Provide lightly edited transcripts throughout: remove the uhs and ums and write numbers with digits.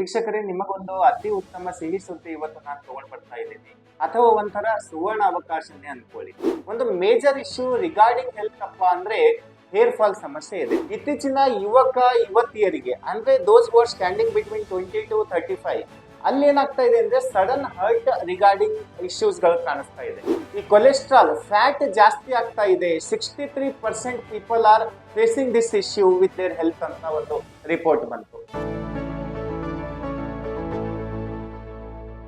ವೀಕ್ಷಕರೇ, ನಿಮಗೊಂದು ಅತಿ ಉತ್ತಮ ಸಿಹಿ ಸುದ್ದಿ ಇವತ್ತು ನಾನು ತಗೊಂಡ್ ಬರ್ತಾ ಇದ್ದೀನಿ. ಅಥವಾ ಒಂಥರ ಸುವರ್ಣ ಅವಕಾಶನೇ ಅನ್ಕೊಳ್ಳಿ. ಒಂದು ಮೇಜರ್ ಇಶ್ಯೂ ರಿಗಾರ್ಡಿಂಗ್ ಹೆಲ್ತ್ ಅಪ್ಪ ಅಂದ್ರೆ ಹೇರ್ ಫಾಲ್ ಸಮಸ್ಯೆ ಇದೆ. ಇತ್ತೀಚಿನ ಯುವತಿಯರಿಗೆ ಅಂದ್ರೆ those were standing between 20 to 35 ಅಲ್ಲಿ ಏನಾಗ್ತಾ ಇದೆ ಅಂದ್ರೆ ಸಡನ್ ಹರ್ಟ್ ರಿಗಾರ್ಡಿಂಗ್ ಇಶ್ಯೂಸ್ ಗಳು ಕಾಣಿಸ್ತಾ ಇದೆ. ಈ ಕೊಲೆಸ್ಟ್ರಾಲ್ ಫ್ಯಾಟ್ ಜಾಸ್ತಿ ಆಗ್ತಾ ಇದೆ. 63% people are facing this issue with their health ಅಂತ ಒಂದು ರಿಪೋರ್ಟ್ ಬಂತು.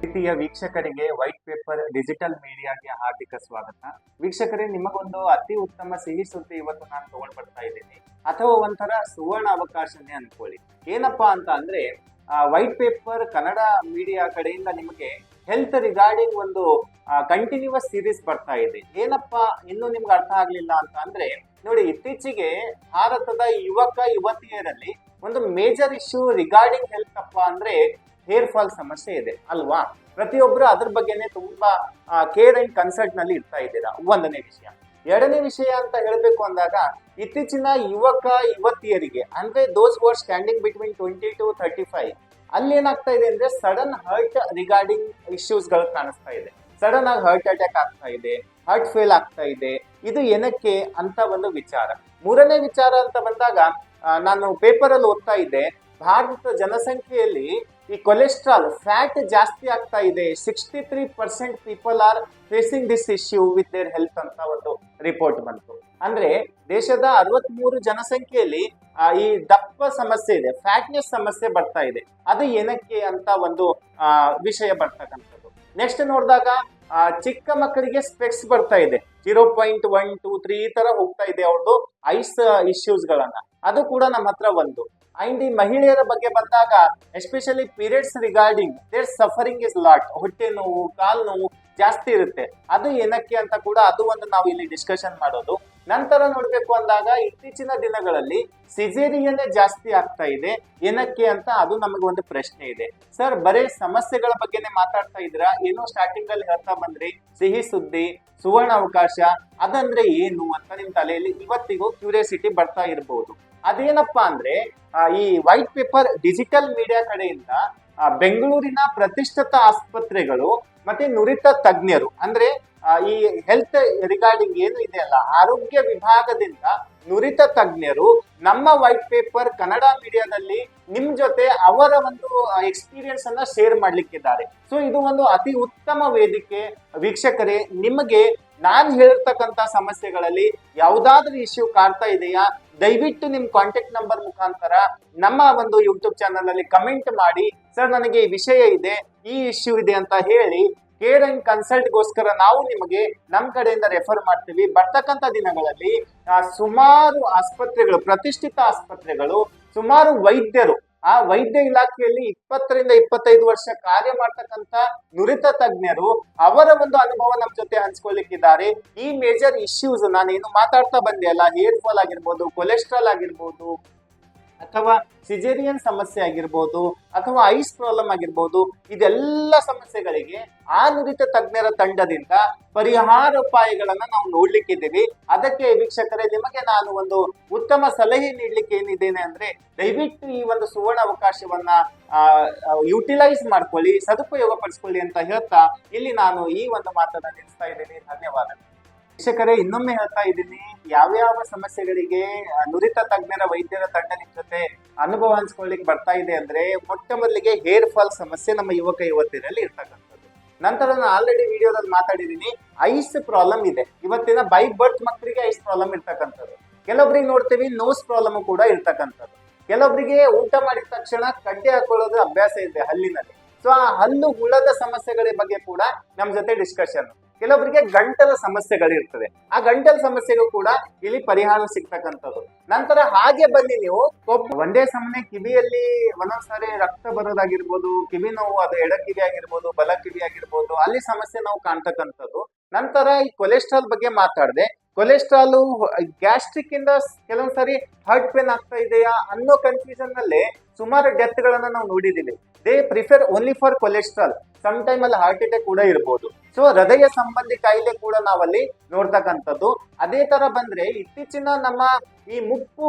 ಪ್ರೀತಿಯ ವೀಕ್ಷಕರಿಗೆ ವೈಟ್ ಪೇಪರ್ ಡಿಜಿಟಲ್ ಮೀಡಿಯಾಗೆ ಹಾರ್ದಿಕ ಸ್ವಾಗತ. ವೀಕ್ಷಕರೇ, ನಿಮಗೊಂದು ಅತಿ ಉತ್ತಮ ಸಿಹಿ ಸುದ್ದಿ ಇವತ್ತು ನಾನು ತಗೊಂಡ್ ಬರ್ತಾ ಇದ್ದೀನಿ. ಅಥವಾ ಒಂಥರ ಸುವರ್ಣ ಅವಕಾಶನೇ ಅನ್ಕೊಳ್ಳಿ. ಏನಪ್ಪಾ ಅಂತ ಅಂದ್ರೆ ವೈಟ್ ಪೇಪರ್ ಕನ್ನಡ ಮೀಡಿಯಾ ಕಡೆಯಿಂದ ನಿಮಗೆ ಹೆಲ್ತ್ ರಿಗಾರ್ಡಿಂಗ್ ಒಂದು ಕಂಟಿನ್ಯೂಸ್ ಸೀರೀಸ್ ಬರ್ತಾ ಇದೆ. ಏನಪ್ಪಾ ಇನ್ನೂ ನಿಮ್ಗೆ ಅರ್ಥ ಆಗ್ಲಿಲ್ಲ ಅಂತ ಅಂದ್ರೆ ನೋಡಿ, ಇತ್ತೀಚೆಗೆ ಭಾರತದ ಯುವತಿಯರಲ್ಲಿ ಒಂದು ಮೇಜರ್ ಇಶ್ಯೂ ರಿಗಾರ್ಡಿಂಗ್ ಹೆಲ್ತ್ ಅಪ್ಪ ಅಂದ್ರೆ ಹೇರ್ ಫಾಲ್ ಸಮಸ್ಯೆ ಇದೆ ಅಲ್ವಾ? ಪ್ರತಿಯೊಬ್ರು ಅದ್ರ ಬಗ್ಗೆನೆ ತುಂಬಾ ಕೇರ್ ಅಂಡ್ ಕನ್ಸಲ್ಟ್ ನಲ್ಲಿ ಇರ್ತಾ ಇದ್ದೀರಾ. ಒಂದನೇ ವಿಷಯ. ಎರಡನೇ ವಿಷಯ ಅಂತ ಹೇಳ್ಬೇಕು ಅಂದಾಗ ಇತ್ತೀಚಿನ ಯುವತಿಯರಿಗೆ ಅಂದ್ರೆ those were standing between 20 to 35 ಅಲ್ಲಿ ಏನಾಗ್ತಾ ಇದೆ ಅಂದ್ರೆ ಸಡನ್ ಹರ್ಟ್ ರಿಗಾರ್ಡಿಂಗ್ ಇಶ್ಯೂಸ್ ಗಳು ಕಾಣಿಸ್ತಾ ಇದೆ. ಸಡನ್ ಆಗಿ ಹಾರ್ಟ್ ಅಟ್ಯಾಕ್ ಆಗ್ತಾ ಇದೆ, ಹಾರ್ಟ್ ಫೇಲ್ ಆಗ್ತಾ ಇದೆ. ಇದು ಏನಕ್ಕೆ ಅಂತ ಒಂದು ವಿಚಾರ. ಮೂರನೇ ವಿಚಾರ ಅಂತ ಬಂದಾಗ ನಾನು ಪೇಪರ್ ಅಲ್ಲಿ ಓದ್ತಾ ಇದ್ದೆ, ಭಾರತದ ಜನಸಂಖ್ಯೆಯಲ್ಲಿ ಈ ಕೊಲೆಸ್ಟ್ರಾಲ್ ಫ್ಯಾಟ್ ಜಾಸ್ತಿ ಆಗ್ತಾ ಇದೆ. 63% people are facing this issue with their health ಅಂತ ಒಂದು ರಿಪೋರ್ಟ್ ಬಂತು. ಅಂದ್ರೆ ದೇಶದ 63 ಜನಸಂಖ್ಯೆಯಲ್ಲಿ ಈ ದಪ್ಪ ಸಮಸ್ಯೆ ಇದೆ, ಫ್ಯಾಟ್ನೆಸ್ ಸಮಸ್ಯೆ ಬರ್ತಾ ಇದೆ. ಅದು ಏನಕ್ಕೆ ಅಂತ ಒಂದು ವಿಷಯ ಬರ್ತಕ್ಕಂಥದ್ದು. ನೆಕ್ಸ್ಟ್ ನೋಡಿದಾಗ ಚಿಕ್ಕ ಮಕ್ಕಳಿಗೆ ಸ್ಪೆಕ್ಸ್ ಬರ್ತಾ ಇದೆ. 0.1, 2, 3 ಈ ತರ ಹೋಗ್ತಾ ಇದೆ ಅವ್ರದ್ದು ಐಸ್ ಇಶ್ಯೂಸ್ ಗಳನ್ನ. ಅದು ಕೂಡ ನಮ್ಮ ಹತ್ರ ಒಂದು. ಅಂಡ್ ಈ ಮಹಿಳೆಯರ ಬಗ್ಗೆ ಬಂದಾಗ especially periods regarding their suffering is lot. ಹೊಟ್ಟೆ ನೋವು, ಕಾಲು ನೋವು ಜಾಸ್ತಿ ಇರುತ್ತೆ. ಅದು ಏನಕ್ಕೆ ಅಂತ ಕೂಡ ಅದು ಒಂದು ನಾವು ಇಲ್ಲಿ ಡಿಸ್ಕಷನ್ ಮಾಡೋದು. ನಂತರ ನೋಡ್ಬೇಕು ಅಂದಾಗ ಇತ್ತೀಚಿನ ದಿನಗಳಲ್ಲಿ ಸಿಜೇರಿಯನ್ನೇ ಜಾಸ್ತಿ ಆಗ್ತಾ ಇದೆ. ಏನಕ್ಕೆ ಅಂತ ಅದು ನಮಗೆ ಒಂದು ಪ್ರಶ್ನೆ ಇದೆ. ಸರ್, ಬರೇ ಸಮಸ್ಯೆಗಳ ಬಗ್ಗೆನೇ ಮಾತಾಡ್ತಾ ಇದ್ದೀರಾ, ಏನೋ ಸ್ಟಾರ್ಟಿಂಗ್ ಅಲ್ಲಿ ಹೇಳ್ತಾ ಬಂದ್ರಿ ಸಿಹಿ ಸುದ್ದಿ, ಸುವರ್ಣ ಅವಕಾಶ, ಅದಂದ್ರೆ ಏನು ಅಂತ ನಿಮ್ ತಲೆಯಲ್ಲಿ ಇವತ್ತಿಗೂ ಕ್ಯೂರಿಯಾಸಿಟಿ ಬರ್ತಾ ಇರಬಹುದು. ಅದೇನಪ್ಪಾ ಅಂದ್ರೆ ಈ ವೈಟ್ ಪೇಪರ್ ಡಿಜಿಟಲ್ ಮೀಡಿಯಾ ಕಡೆಯಿಂದ ಬೆಂಗಳೂರಿನ ಪ್ರತಿಷ್ಠಿತ ಆಸ್ಪತ್ರೆಗಳು ಮತ್ತೆ ನುರಿತ ತಜ್ಞರು ಅಂದ್ರೆ ಈ ಹೆಲ್ತ್ ರಿಗಾರ್ಡಿಂಗ್ ಏನು ಇದೆ ಅಲ್ಲ, ಆರೋಗ್ಯ ವಿಭಾಗದಿಂದ ನುರಿತ ತಜ್ಞರು ನಮ್ಮ ವೈಟ್ ಪೇಪರ್ ಕನ್ನಡ ಮೀಡಿಯಾದಲ್ಲಿ ನಿಮ್ ಜೊತೆ ಅವರ ಒಂದು ಎಕ್ಸ್ಪೀರಿಯನ್ಸ್ ಅನ್ನ ಶೇರ್ ಮಾಡ್ಲಿಕ್ಕಿದ್ದಾರೆ. ಸೊ ಇದು ಒಂದು ಅತಿ ಉತ್ತಮ ವೇದಿಕೆ. ವೀಕ್ಷಕರೇ, ನಿಮಗೆ ನಾನ್ ಹೇಳಿರ್ತಕ್ಕಂತ ಸಮಸ್ಯೆಗಳಲ್ಲಿ ಯಾವ್ದಾದ್ರೂ ಇಶ್ಯೂ ಕಾಡ್ತಾ ಇದೆಯಾ, ದಯವಿಟ್ಟು ನಿಮ್ ಕಾಂಟ್ಯಾಕ್ಟ್ ನಂಬರ್ ಮುಖಾಂತರ ನಮ್ಮ ಒಂದು ಯೂಟ್ಯೂಬ್ ಚಾನಲ್ ಅಲ್ಲಿ ಕಮೆಂಟ್ ಮಾಡಿ, ಸರ್ ನನಗೆ ಈ ವಿಷಯ ಇದೆ, ಈ ಇಶ್ಯೂ ಇದೆ ಅಂತ ಹೇಳಿ ಕೇರ್ ಅಂಡ್ ಕನ್ಸಲ್ಟ್ ಗೋಸ್ಕರ ನಾವು ನಿಮಗೆ ನಮ್ಮ ಕಡೆಯಿಂದ ರೆಫರ್ ಮಾಡ್ತೀವಿ. ಬರ್ತಕ್ಕಂಥ ದಿನಗಳಲ್ಲಿ ಸುಮಾರು ಆಸ್ಪತ್ರೆಗಳು, ಪ್ರತಿಷ್ಠಿತ ಆಸ್ಪತ್ರೆಗಳು, ಸುಮಾರು ವೈದ್ಯರು, ಆ ವೈದ್ಯ ಇಲಾಖೆಯಲ್ಲಿ 20 ರಿಂದ 25 ವರ್ಷ ಕಾರ್ಯ ಮಾಡ್ತಕ್ಕಂಥ ನುರಿತ ತಜ್ಞರು ಅವರ ಒಂದು ಅನುಭವ ನಮ್ಮ ಜೊತೆ ಹಂಚ್ಕೊಳ್ಳಿಕ್ಕಿದ್ದಾರೆ. ಈ ಮೇಜರ್ ಇಶ್ಯೂಸ್ ನಾನೇನು ಮಾತಾಡ್ತಾ ಬಂದೆ ಅಲ್ಲ, ಹೇರ್ ಫಾಲ್ ಆಗಿರ್ಬೋದು, ಕೊಲೆಸ್ಟ್ರಾಲ್ ಆಗಿರ್ಬೋದು, ಅಥವಾ ಸಿಜೇರಿಯನ್ ಸಮಸ್ಯೆ ಆಗಿರ್ಬೋದು, ಅಥವಾ ಐಸ್ ಪ್ರಾಬ್ಲಮ್ ಆಗಿರ್ಬೋದು, ಇದೆಲ್ಲ ಸಮಸ್ಯೆಗಳಿಗೆ ಆ ನುರಿತ ತಜ್ಞರ ತಂಡದಿಂದ ಪರಿಹಾರೋಪಾಯಗಳನ್ನ ನಾವು ನೋಡ್ಲಿಕ್ಕಿದ್ದೀವಿ. ಅದಕ್ಕೆ ವೀಕ್ಷಕರೇ, ನಿಮಗೆ ನಾನು ಒಂದು ಉತ್ತಮ ಸಲಹೆ ನೀಡ್ಲಿಕ್ಕೆ ಏನಿದ್ದೇನೆ ಅಂದ್ರೆ ದಯವಿಟ್ಟು ಈ ಒಂದು ಸುವರ್ಣ ಅವಕಾಶವನ್ನ ಯುಟಿಲೈಸ್ ಮಾಡ್ಕೊಳ್ಳಿ, ಸದುಪಯೋಗ ಪಡಿಸ್ಕೊಳ್ಳಿ ಅಂತ ಹೇಳ್ತಾ ಇಲ್ಲಿ ನಾನು ಈ ಒಂದು ಮಾತನ್ನ ನಿಲ್ಲಿಸ್ತಾ ಇದ್ದೀನಿ. ಧನ್ಯವಾದ. ವೀಕ್ಷಕರೇ, ಇನ್ನೊಮ್ಮೆ ಹೇಳ್ತಾ ಇದ್ದೀನಿ, ಯಾವ್ಯಾವ ಸಮಸ್ಯೆಗಳಿಗೆ ನುರಿತ ತಜ್ಞರ ವೈದ್ಯರ ತಂಡ ನಿಮ್ ಜೊತೆ ಅನುಭವ ಹಂಚ್ಕೊಳ್ಳಿಕ್ ಬರ್ತಾ ಇದೆ ಅಂದ್ರೆ ಮೊಟ್ಟ ಮೊದಲಿಗೆ ಹೇರ್ ಫಾಲ್ ಸಮಸ್ಯೆ ನಮ್ಮ ಯುವತಿಯರಲ್ಲಿ ಇರ್ತಕ್ಕಂಥದ್ದು. ನಂತರ ನಾನು ಆಲ್ರೆಡಿ ವಿಡಿಯೋದಲ್ಲಿ ಮಾತಾಡಿದ್ದೀನಿ, ಐಸ್ ಪ್ರಾಬ್ಲಮ್ ಇದೆ. ಇವತ್ತಿನ ಬೈ ಬರ್ತ್ ಮಕ್ಕಳಿಗೆ ಐಸ್ ಪ್ರಾಬ್ಲಮ್ ಇರ್ತಕ್ಕಂಥದ್ದು. ಕೆಲವೊಬ್ರಿಗೆ ನೋಡ್ತೀವಿ ನೋಸ್ ಪ್ರಾಬ್ಲಮ್ ಕೂಡ ಇರ್ತಕ್ಕಂಥದ್ದು. ಕೆಲವೊಬ್ಬರಿಗೆ ಊಟ ಮಾಡಿದ ತಕ್ಷಣ ಕಡ್ಡಿ ಹಾಕೊಳ್ಳೋದು ಅಭ್ಯಾಸ ಇದೆ ಹಲ್ಲಿನಲ್ಲಿ. ಸೊ ಆ ಹಲ್ಲು ಹುಳದ ಸಮಸ್ಯೆಗಳ ಬಗ್ಗೆ ಕೂಡ ನಮ್ ಜೊತೆ ಡಿಸ್ಕಷನ್. ಕೆಲವೊಬ್ಬರಿಗೆ ಗಂಟಲ ಸಮಸ್ಯೆಗಳಿರ್ತದೆ. ಆ ಗಂಟಲ ಸಮಸ್ಯೆಗೂ ಕೂಡ ಇಲ್ಲಿ ಪರಿಹಾರ ಸಿಗ್ತಕ್ಕಂಥದ್ದು. ನಂತರ ಹಾಗೆ ಬನ್ನಿ ನೀವು ಒಂದೇ ಸಮನೆ ಕಿವಿಯಲ್ಲಿ ಒಂದೊಂದ್ಸಾರಿ ರಕ್ತ ಬರೋದಾಗಿರ್ಬೋದು, ಕಿವಿ ನೋವು, ಅದು ಎಡ ಕಿವಿ ಆಗಿರ್ಬೋದು, ಬಲ ಕಿವಿ ಆಗಿರ್ಬೋದು, ಅಲ್ಲಿ ಸಮಸ್ಯೆ ನಾವು ಕಾಣ್ತಕ್ಕಂಥದ್ದು. ನಂತರ ಈ ಕೊಲೆಸ್ಟ್ರಾಲ್ ಬಗ್ಗೆ ಮಾತಾಡಿದೆ. ಕೊಲೆಸ್ಟ್ರಾಲು ಗ್ಯಾಸ್ಟ್ರಿಕ್ ಇಂದ ಕೆಲವೊಂದ್ಸರಿ ಹಾರ್ಟ್ ಪೇನ್ ಆಗ್ತಾ ಇದೆಯಾ ಅನ್ನೋ ಕನ್ಫ್ಯೂಷನ್ ನಲ್ಲಿ ಸುಮಾರು ಡೆತ್ ಗಳನ್ನ ನಾವು ನೋಡಿದೀವಿ. They prefer only for cholesterol, some time ಅಲ್ಲಿ ಹಾರ್ಟ್ ಅಟ್ಯಾಕ್ ಕೂಡ ಇರಬಹುದು. ಸೊ ಹೃದಯ ಸಂಬಂಧಿ ಕಾಯಿಲೆ ಕೂಡ ನಾವಲ್ಲಿ ನೋಡ್ತಕ್ಕಂಥದ್ದು. ಅದೇ ತರ ಬಂದ್ರೆ ಇತ್ತೀಚಿನ ನಮ್ಮ ಈ ಮುಪ್ಪು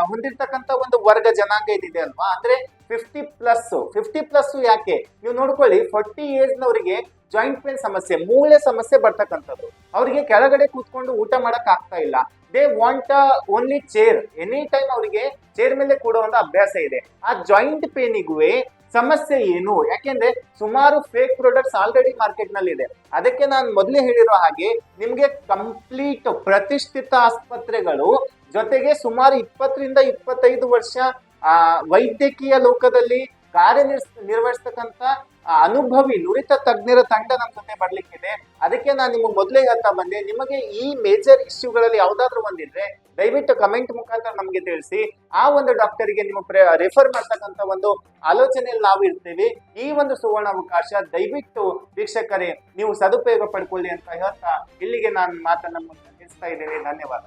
ಹೊಂದಿರ್ತಕ್ಕಂಥ ಒಂದು ವರ್ಗ ಜನಾಂಗ ಏನಿದೆ ಅಲ್ವಾ, ಅಂದ್ರೆ 50+. ಯಾಕೆ ನೀವು ನೋಡ್ಕೊಳ್ಳಿ, 40 ಏಜ್ ನವರಿಗೆ ಜಾಯಿಂಟ್ ಪೇನ್ ಸಮಸ್ಯೆ, ಮೂಳೆ ಸಮಸ್ಯೆ ಬರ್ತಕ್ಕಂಥದ್ದು. ಅವರಿಗೆ ಕೆಳಗಡೆ ಕೂತ್ಕೊಂಡು ಊಟ ಮಾಡಕ್ ಆಗ್ತಾ ಇಲ್ಲ. They want only chair, any time ಅವರಿಗೆ ಚೇರ್ ಮೇಲೆ ಕೂಡೋ ಒಂದು ಅಭ್ಯಾಸ ಇದೆ. ಆ ಜಾಯಿಂಟ್ ಪೇನಿಗೂ ಸಮಸ್ಯೆ ಏನು? ಯಾಕೆಂದ್ರೆ ಸುಮಾರು ಫೇಕ್ ಪ್ರಾಡಕ್ಟ್ಸ್ ಆಲ್ರೆಡಿ ಮಾರ್ಕೆಟ್ ನಲ್ಲಿ ಇದೆ. ಅದಕ್ಕೆ ನಾನು ಮೊದಲೇ ಹೇಳಿರೋ ಹಾಗೆ ನಿಮ್ಗೆ ಕಂಪ್ಲೀಟ್ ಪ್ರತಿಷ್ಠಿತ ಆಸ್ಪತ್ರೆಗಳು ಜೊತೆಗೆ ಸುಮಾರು 20-25 ವರ್ಷ ವೈದ್ಯಕೀಯ ಲೋಕದಲ್ಲಿ ನಿರ್ವಹಿಸ್ತಕ್ಕಂಥ ಅನುಭವಿ ನುರಿತ ತಜ್ಞರ ತಂಡ ನಮ್ಮ ಜೊತೆ ಬರ್ಲಿಕ್ಕಿದೆ. ಅದಕ್ಕೆ ನಾನು ನಿಮಗೆ ಮೊದಲೇ ಹೇಳ್ತಾ ಬಂದೆ, ನಿಮಗೆ ಈ ಮೇಜರ್ ಇಶ್ಯೂಗಳಲ್ಲಿ ಯಾವ್ದಾದ್ರು ಒಂದಿದ್ರೆ ದಯವಿಟ್ಟು ಕಮೆಂಟ್ ಮುಖಾಂತರ ನಮಗೆ ತಿಳಿಸಿ. ಆ ಒಂದು ಡಾಕ್ಟರಿಗೆ ನಿಮ್ಮ ರೆಫರ್ ಮಾಡ್ತಕ್ಕಂಥ ಒಂದು ಆಲೋಚನೆಯಲ್ಲಿ ನಾವು ಇರ್ತೀವಿ. ಈ ಒಂದು ಸುವರ್ಣ ಅವಕಾಶ ದಯವಿಟ್ಟು ವೀಕ್ಷಕರೇ ನೀವು ಸದುಪಯೋಗ ಪಡ್ಕೊಳ್ಳಿ ಅಂತ ಹೇಳ್ತಾ ಇಲ್ಲಿಗೆ ನಾನು ಮಾತನ್ನ ಮುಗಿಸ್ತಾ ಇದ್ದೇನೆ. ಧನ್ಯವಾದ.